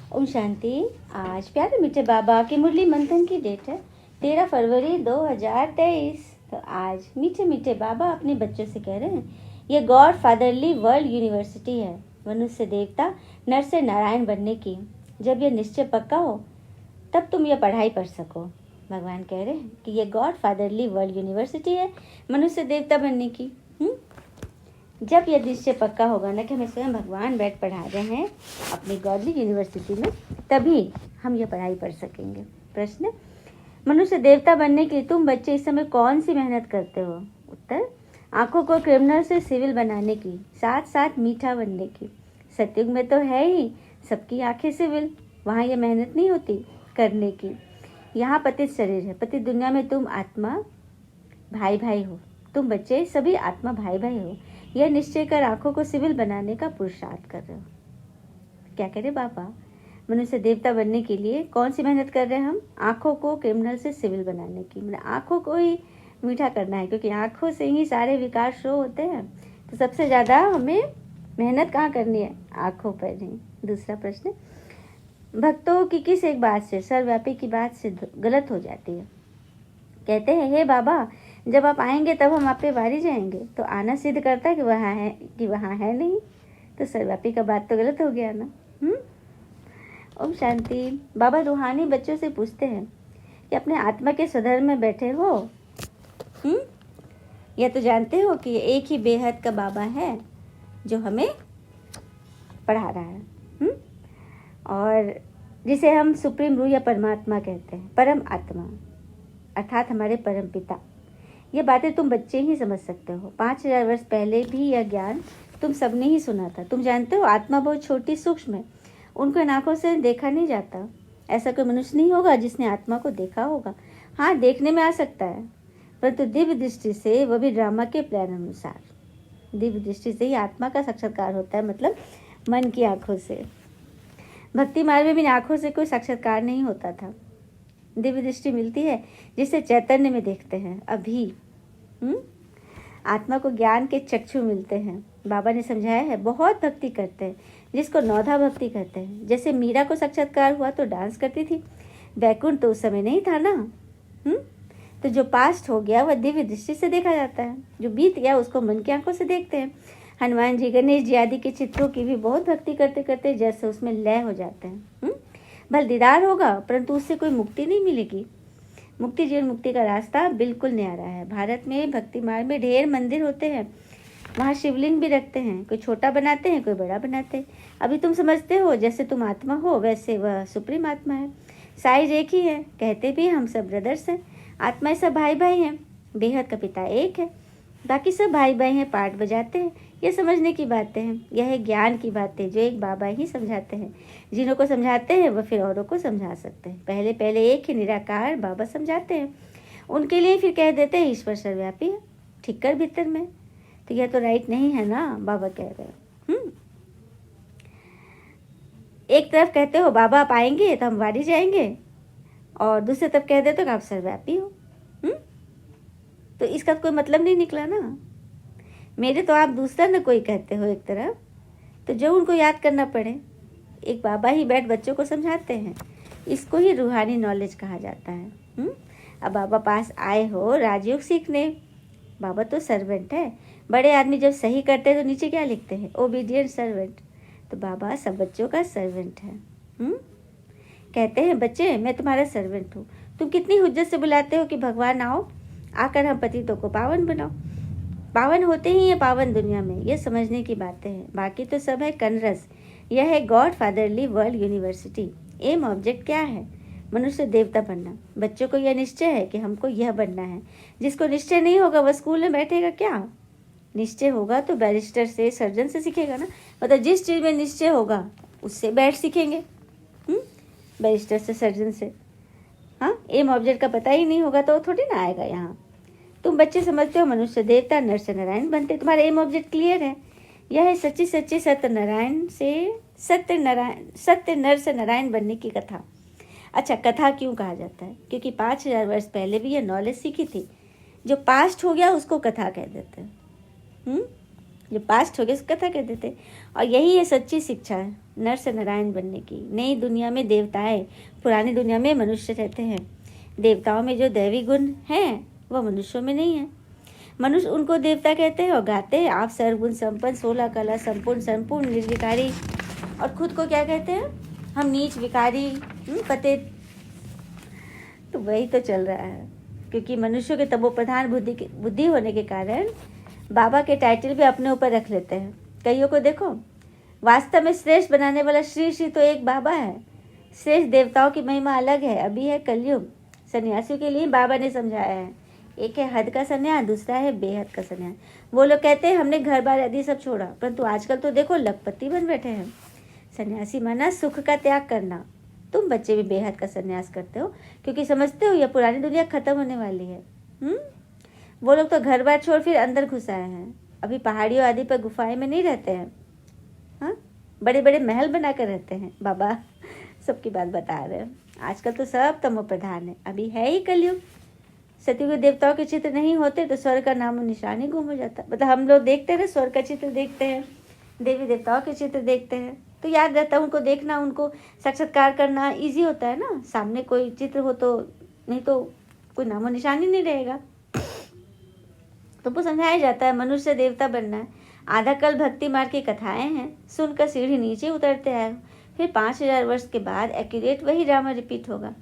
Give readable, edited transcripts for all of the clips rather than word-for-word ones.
ओम शांति। आज प्यारे मीठे बाबा की मुरली मंथन की डेट है 13 फरवरी 2023। तो आज मीठे मीठे बाबा अपने बच्चों से कह रहे हैं, ये गॉड फादरली वर्ल्ड यूनिवर्सिटी है मनुष्य देवता नर से नारायण बनने की। जब यह निश्चय पक्का हो तब तुम यह पढ़ाई पढ़ सको। भगवान कह रहे हैं कि ये गॉड फादरली वर्ल्ड यूनिवर्सिटी है मनुष्य देवता बनने की। जब यह निश्चय पक्का होगा ना कि हमें स्वयं भगवान बैठ पढ़ा रहे हैं अपनी गॉडली यूनिवर्सिटी में, तभी हम यह पढ़ाई पढ़ सकेंगे। प्रश्न, मनुष्य देवता बनने के लिए तुम बच्चे इस समय कौन सी मेहनत करते हो? उत्तर, आंखों को क्रिमिनल से सिविल बनाने की, साथ साथ मीठा बनने की। सतयुग में तो है ही सबकी आंखें सिविल, वहाँ यह मेहनत नहीं होती करने की। यहाँ पतित शरीर है, पतित दुनिया में तुम आत्मा भाई भाई हो। तुम बच्चे सभी आत्मा भाई भाई हो। यह निश्चय कर आंखों को सिविल बनाने का पुरुषार्थ कर रहे हो। क्या कह रहे बाबा? मनुष्य देवता बनने के लिए कौन सी मेहनत कर रहे हैं हम? आंखों को क्रिमिनल से सिविल बनाने की, मतलब आंखों को ही मीठा करना है, क्योंकि आंखों से ही सारे विकार शो होते हैं। तो सबसे ज़्यादा हमें मेहनत कहाँ करनी है? आंखों पर ही। दूसरा प्रश्न, भक्तों की किस एक बात से, सर्वव्यापी की बात से गलत हो जाती है? कहते हैं, हे बाबा, जब आप आएंगे तब हम आप पे वारी जाएंगे। तो आना सिद्ध करता है कि वहाँ है नहीं, तो सर्वव्यापी का बात तो गलत हो गया ना। ओम शांति। बाबा रूहानी बच्चों से पूछते हैं कि अपने आत्मा के स्वधर्म में बैठे हो? या तो जानते हो कि ये एक ही बेहद का बाबा है जो हमें पढ़ा रहा है, और जिसे हम सुप्रीम रूह या परमात्मा कहते हैं, परम आत्मा अर्थात हमारे परम पिता। ये बातें तुम बच्चे ही समझ सकते हो। 5000 वर्ष पहले भी यह ज्ञान तुम सबने ही सुना था। तुम जानते हो आत्मा बहुत छोटी सूक्ष्म है, उनको इन आंखों से देखा नहीं जाता। ऐसा कोई मनुष्य नहीं होगा जिसने आत्मा को देखा होगा। हाँ, देखने में आ सकता है, परंतु दिव्य दृष्टि से, वह भी ड्रामा के प्लान अनुसार। दिव्य दृष्टि से ही आत्मा का साक्षात्कार होता है, मतलब मन की आंखों से। भक्ति मार्ग में भी आंखों से कोई साक्षात्कार नहीं होता था। दिव्य दृष्टि मिलती है जिसे चैतन्य में देखते हैं। अभी आत्मा को ज्ञान के चक्षु मिलते हैं। बाबा ने समझाया है, बहुत भक्ति करते हैं जिसको नौधा भक्ति कहते हैं। जैसे मीरा को साक्षात्कार हुआ तो डांस करती थी, वैकुंठ तो उस समय नहीं था ना। तो जो पास्ट हो गया वह दिव्य दृष्टि से देखा जाता है, जो बीत गया उसको मन की आंखों से देखते हैं। हनुमान जी, गणेश जी आदि के चित्रों की भी बहुत भक्ति करते करते जैसे उसमें लय हो जाते हैं। भले दीदार होगा, परंतु उससे कोई मुक्ति नहीं मिलेगी। मुक्ति, जीवन मुक्ति का रास्ता बिल्कुल न्यारा है। भारत में भक्ति मार्ग में ढेर मंदिर होते हैं, वहाँ शिवलिंग भी रखते हैं। कोई छोटा बनाते हैं, कोई बड़ा बनाते हैं। अभी तुम समझते हो जैसे तुम आत्मा हो, वैसे वह सुप्रीम आत्मा है। साइज एक ही है, कहते भी हम सब ब्रदर्स हैं। आत्मा सब भाई भाई हैं, बेहद का पिता एक है, बाकी सब भाई भाई हैं, पार्ट बजाते हैं। ये समझने की बातें हैं, यह है ज्ञान की बातें जो एक बाबा ही समझाते हैं। जिन्हों को समझाते हैं वह फिर औरों को समझा सकते हैं। पहले पहले एक ही निराकार बाबा समझाते हैं, उनके लिए फिर कह देते हैं ईश्वर सर्वव्यापी है, ठीक कर भीतर में। तो यह तो राइट नहीं है ना, बाबा कह रहे हैं। एक तरफ कहते हो बाबा आप आएंगे तो हम वारी जाएंगे, और दूसरी तरफ कह देते हो कि आप सर्वव्यापी हो। तो इसका कोई मतलब नहीं निकला ना। मेरे तो आप दूसरा न कोई कहते हो एक तरफ, तो जो उनको याद करना पड़े। एक बाबा ही बैठ बच्चों को समझाते हैं, इसको ही रूहानी नॉलेज कहा जाता है। अब बाबा पास आए हो राजयोग सीखने, बाबा तो सर्वेंट है। बड़े आदमी जब सही करते हैं तो नीचे क्या लिखते हैं? Obedient servant. तो बाबा सब बच्चों का सर्वेंट है। कहते हैं, बच्चे मैं तुम्हारा सर्वेंट हूँ। तुम कितनी हुज्जत से बुलाते हो कि भगवान आओ, आकर हम पतितों को पावन बनाओ। पावन होते ही है पावन दुनिया में, ये समझने की बातें हैं। बाकी तो सब है कनरस। यह है God Fatherly World University. Aim object क्या है? मनुष्य देवता बनना। बच्चों को यह निश्चय है कि हमको यह बनना है। जिसको निश्चय नहीं होगा वह स्कूल में बैठेगा क्या? निश्चय होगा तो बैरिस्टर से, सर्जन से सीखेगा ना। मतलब जिस चीज़ में निश्चय होगा उससे बैठ सीखेंगे, बैरिस्टर से, सर्जन से। हाँ, एम ऑब्जेक्ट का पता ही नहीं होगा तो थोड़ी ना आएगा यहाँ। तुम बच्चे समझते हो मनुष्य देवता नर से नारायण बनते, तुम्हारा एम ऑब्जेक्ट क्लियर है। यह है सच्ची सच्ची सत्य नर से नारायण बनने की कथा। अच्छा, कथा क्यों कहा जाता है? क्योंकि 5000 वर्ष पहले भी यह नॉलेज सीखी थी। जो पास्ट हो गया उसको कथा कह देते हैं। जो पास्ट हो गए उसकी कथा कहते थे। और यही है सच्ची शिक्षा नर से नारायण बनने की। नई दुनिया में देवताएं, पुरानी दुनिया में मनुष्य रहते हैं। देवताओं में जो दैवी गुण हैं वह मनुष्यों में नहीं है। मनुष्य उनको देवता कहते हैं और गाते हैं आप सर्वगुण संपन्न, 16 कला संपूर्ण, संपूर्ण निर्विकारी। और खुद को क्या कहते हैं? हम नीच, विकारी, पतित। तो वही तो चल रहा है, क्योंकि मनुष्यों के तमोप्रधान बुद्धि होने के कारण बाबा के टाइटल भी अपने ऊपर रख लेते हैं। कईयों को देखो, वास्तव में श्रेष्ठ बनाने वाला श्री श्री तो एक बाबा है। श्रेष्ठ देवताओं की महिमा अलग है। अभी है कलयुग। सन्यासियों के लिए बाबा ने समझाया है, एक है हद का संन्यास, दूसरा है बेहद का संन्यास। वो लोग कहते हैं हमने घर बार आदि सब छोड़ा, परंतु आजकल तो देखो लखपति बन बैठे हैं। सन्यासी माना सुख का त्याग करना। तुम बच्चे भी बेहद का संन्यास करते हो, क्योंकि समझते हो यह पुरानी दुनिया खत्म होने वाली है। वो लोग तो घर बार छोड़ फिर अंदर घुस आए हैं। अभी पहाड़ियों आदि पर गुफाएं में नहीं रहते हैं, हाँ, बड़े बड़े महल बना कर रहते हैं। बाबा सबकी बात बता रहे हैं। आजकल तो सब तमो प्रधान है। अभी है ही कलयुग। सतयुग देवताओं के चित्र नहीं होते तो स्वर्ग का नामो निशान ही गुम हो जाता। मतलब हम लोग देखते हैं ना, स्वर्ग का चित्र देखते हैं, देवी देवताओं के चित्र देखते हैं तो याद रहता है उनको देखना, उनको साक्षात्कार करना इजी होता है ना। सामने कोई चित्र हो तो, नहीं तो कोई नामो निशान ही नहीं रहेगा। तुमको समझाया जाता है मनुष्य देवता बनना है। आधा कल भक्ति मार्ग की कथाएं हैं, सुनकर सीढ़ी नीचे उतरते आए हो, फिर 5000 वर्ष के बाद एक्यूरेट वही ड्रामा रिपीट होगा।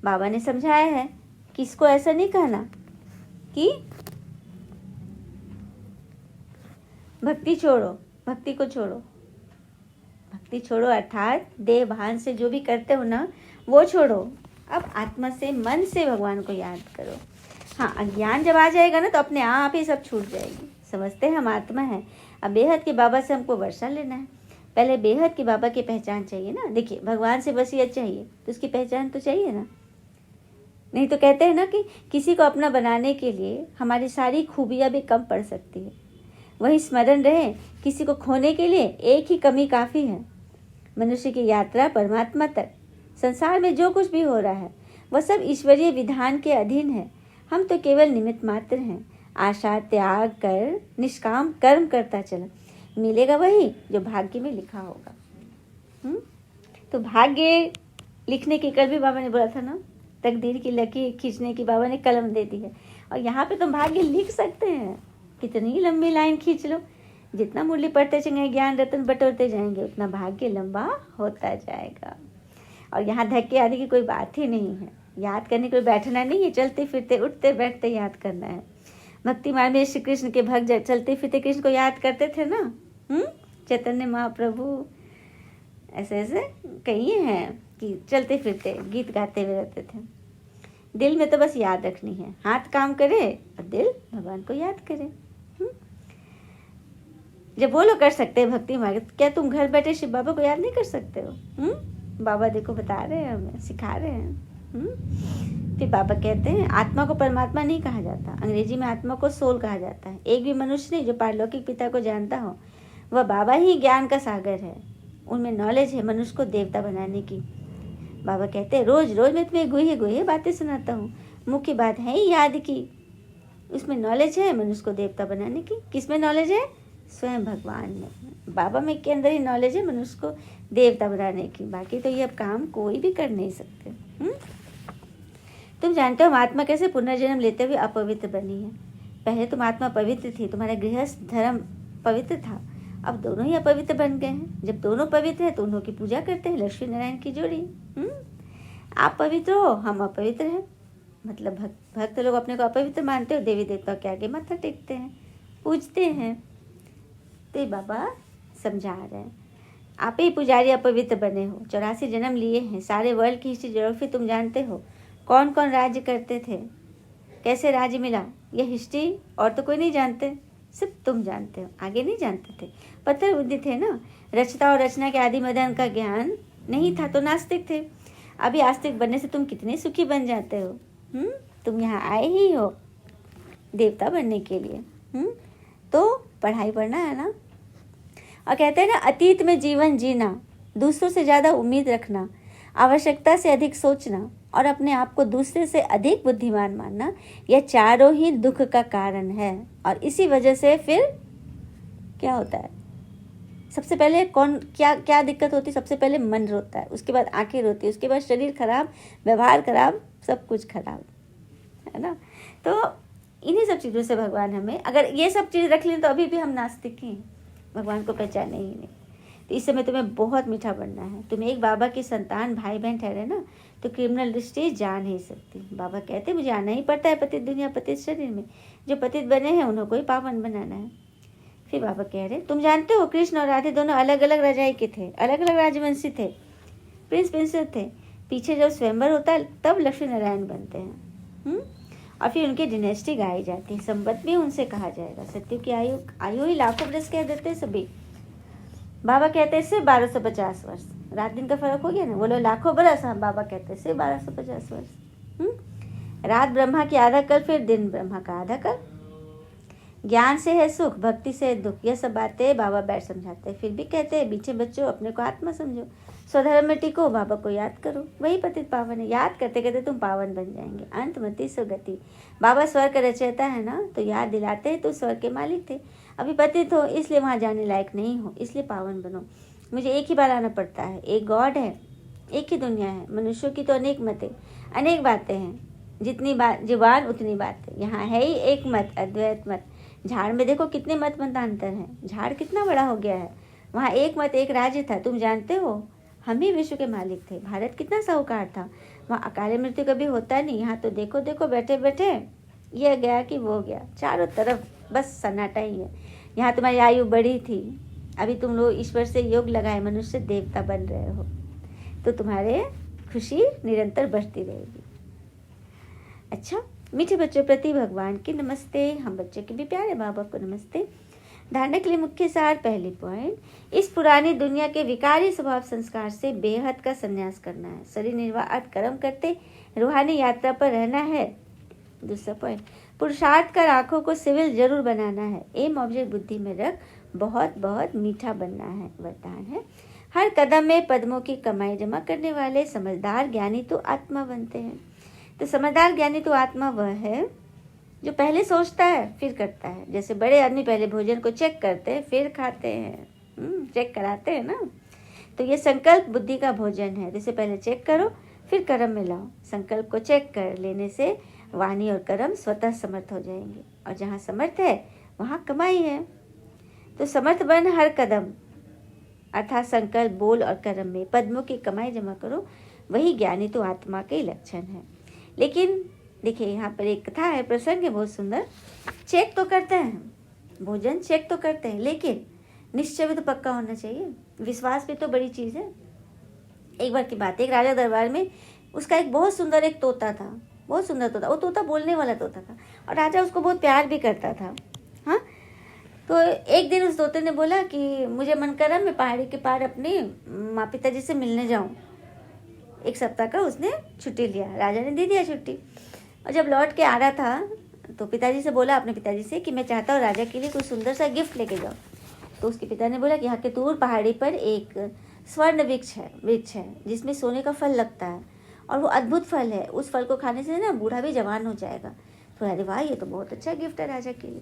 बाबा ने समझाया है कि इसको ऐसा नहीं कहना कि भक्ति छोड़ो, भक्ति को छोड़ो। भक्ति छोड़ो अर्थात देह भान से जो भी करते हो ना वो छोड़ो। अब आत्मा से, मन से भगवान को याद करो। हाँ, अज्ञान जब आ जाएगा ना तो अपने आप ही सब छूट जाएगी। समझते हैं हम आत्मा है। अब बेहद के बाबा से हमको वर्षा लेना है। पहले बेहद के बाबा की पहचान चाहिए ना। देखिए, भगवान से वसीयत चाहिए तो उसकी पहचान तो चाहिए ना। नहीं तो कहते हैं ना कि किसी को अपना बनाने के लिए हमारी सारी खूबियाँ भी कम पड़ सकती है। वही स्मरण रहे, किसी को खोने के लिए एक ही कमी काफ़ी है। मनुष्य की यात्रा परमात्मा तक, संसार में जो कुछ भी हो रहा है वह सब ईश्वरीय विधान के अधीन है। हम तो केवल निमित्त मात्र हैं। आशा त्याग कर निष्काम कर्म करता चला, मिलेगा वही जो भाग्य में लिखा होगा। तो भाग्य लिखने की, कल भी बाबा ने बोला था ना, तकदीर की लकीर खींचने की बाबा ने कलम दे दी है। और यहाँ पे तुम भाग्य लिख सकते हैं। कितनी लंबी लाइन खींच लो, जितना मुरली पढ़ते जाएंगे, ज्ञान रत्न बटोरते जाएंगे, उतना भाग्य लंबा होता जाएगा। और यहाँ धक्के आदि की कोई बात ही नहीं है। याद करने के लिए बैठना नहीं है, चलते फिरते उठते बैठते याद करना है। भक्ति मार्ग में श्री कृष्ण के भक्त चलते फिरते कृष्ण को याद करते थे ना। चैतन्य महाप्रभु ऐसे ऐसे कई हैं कि चलते फिरते गीत गाते हुए रहते थे। दिल में तो बस याद रखनी है, हाथ काम करे और दिल भगवान को याद करे। जब वो लोग कर सकते हैं भक्ति मार्ग, क्या तुम घर बैठे शिव बाबा को याद नहीं कर सकते हो? बाबा देखो बता रहे हैं, हमें सिखा रहे हैं। फिर बाबा कहते हैं आत्मा को परमात्मा नहीं कहा जाता, अंग्रेजी में आत्मा को सोल कहा जाता है। एक भी मनुष्य नहीं जो पारलौकिक पिता को जानता हो, वह बाबा ही ज्ञान का सागर है। उनमें नॉलेज है मनुष्य को देवता बनाने की। बाबा कहते हैं रोज रोज मैं तुम्हें गुहे गुहे बातें सुनाता हूँ, मुख्य बात है ही याद की। उसमें नॉलेज है मनुष्य को देवता बनाने की। किसमें नॉलेज है? स्वयं भगवान में, बाबा में के अंदर ही नॉलेज है मनुष्य को देवता बनाने की। बाकी तो ये अब काम कोई भी कर नहीं सकते। तुम जानते हो आत्मा कैसे पुनर्जन्म लेते हुए अपवित्र बनी है। पहले तुम आत्मा पवित्र थी, तुम्हारा गृहस्थ धर्म पवित्र था, अब दोनों ही अपवित्र बन गए हैं। जब दोनों पवित्र है तो उन्हों की पूजा करते हैं, लक्ष्मी नारायण की जोड़ी। आप पवित्र हो, हम अपवित्र हैं। मतलब भक्त लोग अपने को अपवित्र मानते हो, देवी देवता के आगे माथा टेकते हैं, पूजते हैं। तो बाबा समझा रहे हैं आप ही पुजारी अपवित्र बने हो, 84 जन्म लिए हैं, सारे वर्ल्ड की हिस्ट्री जोग्राफी तुम जानते हो, कौन कौन राज्य करते थे, कैसे राज्य मिला, यह हिस्ट्री और तो कोई नहीं जानते, सिर्फ तुम जानते हो, आगे नहीं जानते थे। पत्थर बुद्धि थे ना, रचता और रचना के आदि मदन का ज्ञान नहीं था तो नास्तिक थे। अभी आस्तिक बनने से तुम कितने सुखी बन जाते हो। तुम यहाँ आए ही हो देवता बनने के लिए। तो पढ़ाई पढ़ना है ना। और कहते हैं ना, अतीत में जीवन जीना, दूसरों से ज़्यादा उम्मीद रखना, आवश्यकता से अधिक सोचना और अपने आप को दूसरे से अधिक बुद्धिमान मानना, यह चारों ही दुख का कारण है। और इसी वजह से फिर क्या होता है? सबसे पहले कौन क्या क्या दिक्कत होती है? सबसे पहले मन रोता है, उसके बाद आंखें रोती है, उसके बाद शरीर खराब, व्यवहार खराब, सब कुछ खराब, है ना। तो इन्हीं सब चीज़ों से भगवान हमें, अगर ये सब चीज़ रख लें तो अभी भी हम नास्तिक ही हैं, भगवान को पहचाने ही नहीं। तो इस समय तुम्हें बहुत मीठा बनना है। तुम एक बाबा की संतान भाई बहन ठहरे ना, तो क्रिमिनल दृष्टि जा नहीं सकती। बाबा कहते मुझे आना ही पड़ता है पतित दुनिया पतित शरीर में, जो पतित बने हैं उन्हें कोई पावन बनाना है। फिर बाबा कह रहे तुम जानते हो कृष्ण और राधे दोनों अलग अलग राजाई के थे, अलग अलग राजवंशी थे, प्रिंस प्रिंसेस थे। पीछे जब स्वयंवर होता है तब लक्ष्मी नारायण बनते हैं, और फिर उनकी डिनेस्टी गाई जाती है। संबत भी उनसे कहा जाएगा। सत्य की आयु आयु ही लाखों बरस कह देते हैं सभी। बाबा कहते हैं सिर्फ 1250 वर्ष। रात दिन का फर्क हो गया ना, बोलो लाखों बरस, हाँ बाबा कहते हैं सिर्फ 1250 वर्ष। रात ब्रह्मा की आधा कल, फिर दिन ब्रह्मा का आधा कल। ज्ञान से है सुख, भक्ति से है दुख। यह सब बातें बाबा बैठ समझाते हैं। फिर भी कहते हैं मीठे बच्चों अपने को आत्मा समझो, स्वधर्म में टिको, बाबा को याद करो, वही पतित पावन है। याद करते करते तुम पावन बन जाएंगे। अंत मति सुगति। बाबा स्वर्ग का रचयिता है ना, तो याद दिलाते हैं तो स्वर्ग के मालिक थे, अभी पतित हो इसलिए वहाँ जाने लायक नहीं हो, इसलिए पावन बनो। मुझे एक ही बार आना पड़ता है। एक गॉड है, एक ही दुनिया है। मनुष्यों की तो अनेक मतें, अनेक बातें हैं, जितनी बात जुबान उतनी बातें। यहाँ है ही एक मत, अद्वैत मत। झाड़ में देखो कितने मत मतांतर हैं, झाड़ कितना बड़ा हो गया है। वहाँ एक मत एक राज्य था, तुम जानते हो हम ही विश्व के मालिक थे। भारत कितना साहूकार था, वहाँ अकाल मृत्यु कभी होता नहीं। यहाँ तो देखो देखो बैठे बैठे ये गया कि वो गया, चारों तरफ बस सन्नाटा ही है। यहाँ तुम्हारी आयु बढ़ी थी, अभी तुम लोग ईश्वर से योग लगाए मनुष्य देवता बन रहे हो, तो तुम्हारे खुशी निरंतर बढ़ती रहेगी। अच्छा, मीठे बच्चों प्रति भगवान की नमस्ते। हम बच्चों के भी प्यारे बाबा को नमस्ते। धारणा के लिए मुख्य सार, पहली पॉइंट, इस पुरानी दुनिया के विकारी स्वभाव संस्कार से बेहद का संन्यास करना है। शरीर निर्वाह अर्थ कर्म करते रूहानी यात्रा पर रहना है। दूसरा पॉइंट, पुरुषार्थ कर आंखों को सिविल जरूर बनाना है। एम ऑब्जेक्ट बुद्धि में रख, बहुत बहुत मीठा बनना है। वरदान है, हर कदम में पद्मों की कमाई जमा करने वाले समझदार ज्ञानी तो आत्मा बनते हैं। तो समझदार ज्ञानी तो आत्मा वह है जो पहले सोचता है फिर करता है। जैसे बड़े आदमी पहले भोजन को चेक करते हैं फिर खाते हैं, चेक कराते हैं ना। तो ये संकल्प बुद्धि का भोजन है। जैसे पहले चेक करो फिर कर्म में लाओ। संकल्प को चेक कर लेने से वाणी और कर्म स्वतः समर्थ हो जाएंगे, और जहाँ समर्थ है वहाँ कमाई है। तो समर्थ बन हर कदम, अर्थात संकल्प बोल और कर्म में पद्मों की कमाई जमा करो, वही ज्ञानी तो आत्मा के लक्षण है। लेकिन देखिए यहाँ पर एक कथा है, प्रसंग है बहुत सुंदर। चेक तो करते हैं, भोजन चेक तो करते हैं, लेकिन निश्चय भी तो पक्का होना चाहिए। विश्वास भी तो बड़ी चीज़ है। एक बार की बात है, एक राजा दरबार में उसका एक बहुत सुंदर एक तोता था, बहुत सुंदर तोता। वो तोता बोलने वाला तोता था और राजा उसको बहुत प्यार भी करता था। हाँ, तो एक दिन उस तोते ने बोला कि मुझे मन कर रहा मैं पहाड़ी के पार अपने माँ पिताजी से मिलने जाऊँ। एक सप्ताह का उसने छुट्टी लिया, राजा ने दे दिया छुट्टी। और जब लौट के आ रहा था तो पिताजी से बोला, अपने पिताजी से, कि मैं चाहता हूँ राजा के लिए कोई सुंदर सा गिफ्ट लेके जाओ। तो उसके पिता ने बोला कि यहाँ के दूर पहाड़ी पर एक स्वर्ण वृक्ष है जिसमें सोने का फल लगता है, और वो अद्भुत फल है। उस फल को खाने से ना बूढ़ा भी जवान हो जाएगा। तो अरे वाह, ये तो बहुत अच्छा गिफ्ट है राजा के लिए।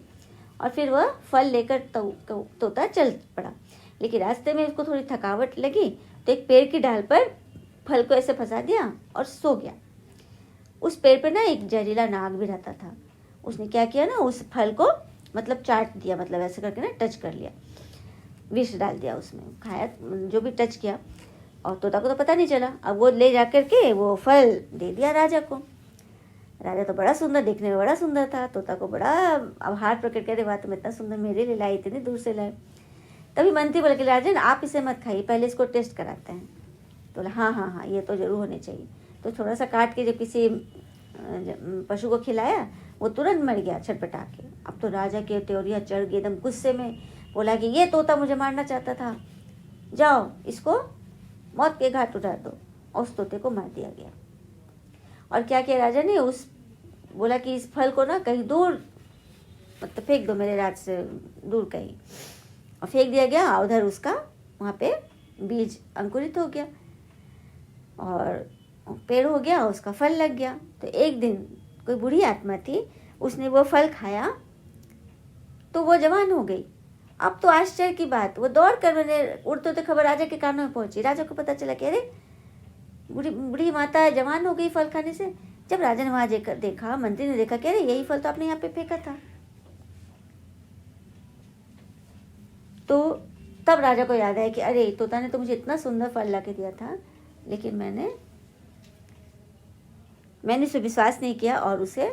और फिर वह फल लेकर तोता चल पड़ा। लेकिन रास्ते में उसको थोड़ी थकावट लगी तो एक पेड़ की डाल पर फल को ऐसे फंसा दिया और सो गया। उस पेड़ पे ना एक जहरीला नाग भी रहता था। उसने क्या किया ना, उस फल को मतलब चाट दिया, मतलब ऐसे करके ना टच कर लिया, विष डाल दिया उसमें, खाया जो भी टच किया। और तोता को तो पता नहीं चला। अब वो ले जा करके वो फल दे दिया राजा को। राजा तो बड़ा सुंदर, देखने में बड़ा सुंदर था। तोता को बड़ा आभार प्रकट करे, वाह तुम इतना सुंदर मेरे लिए लाई, इतनी दूर से लाए। तभी मंत्री बोले कि राजन आप इसे मत खाइए, पहले इसको टेस्ट कराते हैं। तो बोला हाँ ये तो जरूर होने चाहिए। तो थोड़ा सा काट के जब किसी पशु को खिलाया, वो तुरंत मर गया छटपटा के। अब तो राजा की त्योरियाँ चढ़ गई, एकदम गुस्से में बोला कि ये तोता मुझे मारना चाहता था, जाओ इसको मौत के घाट उतार दो। और उस तोते को मार दिया गया। और क्या किया राजा ने, उस बोला कि इस फल को ना कहीं दूर मतलब फेंक दो, मेरे राज्य से दूर कहीं। और फेंक दिया गया। उधर उसका वहाँ पे बीज अंकुरित हो गया और पेड़ हो गया, उसका फल लग गया। तो एक दिन कोई बूढ़ी आत्मा थी, उसने वो फल खाया तो वो जवान हो गई। अब तो आश्चर्य की बात, वो दौड़ कर मैंने उड़ते तो खबर राजा के कानों में पहुंची। राजा को पता चला कि अरे बूढ़ी माता जवान हो गई फल खाने से। जब राजा ने वहां देखा, मंत्री ने देखा कि अरे यही फल तो आपने यहाँ पे फेंका था। तो तब राजा को याद आया कि अरे तोता ने तो मुझे इतना सुंदर फल ला के दिया था, लेकिन मैंने उसे विश्वास नहीं किया और उसे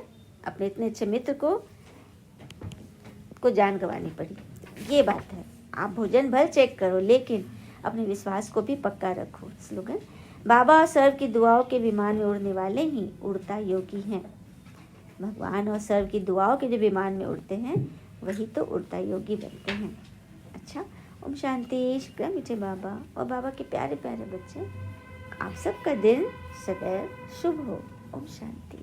अपने इतने अच्छे मित्र को जान गंवानी पड़ी। ये बात है, आप भोजन भर चेक करो लेकिन अपने विश्वास को भी पक्का रखो। स्लोगन, बाबा और सर्व की दुआओं के विमान में उड़ने वाले ही उड़ता योगी हैं। भगवान और सर्व की दुआओं के जो विमान में उड़ते हैं वही तो उड़ता योगी बनते हैं। अच्छा, ओम शांति। शुक्र मीठे बाबा और बाबा के प्यारे प्यारे बच्चे, आप सबका दिन सदैव शुभ हो। ओम शांति।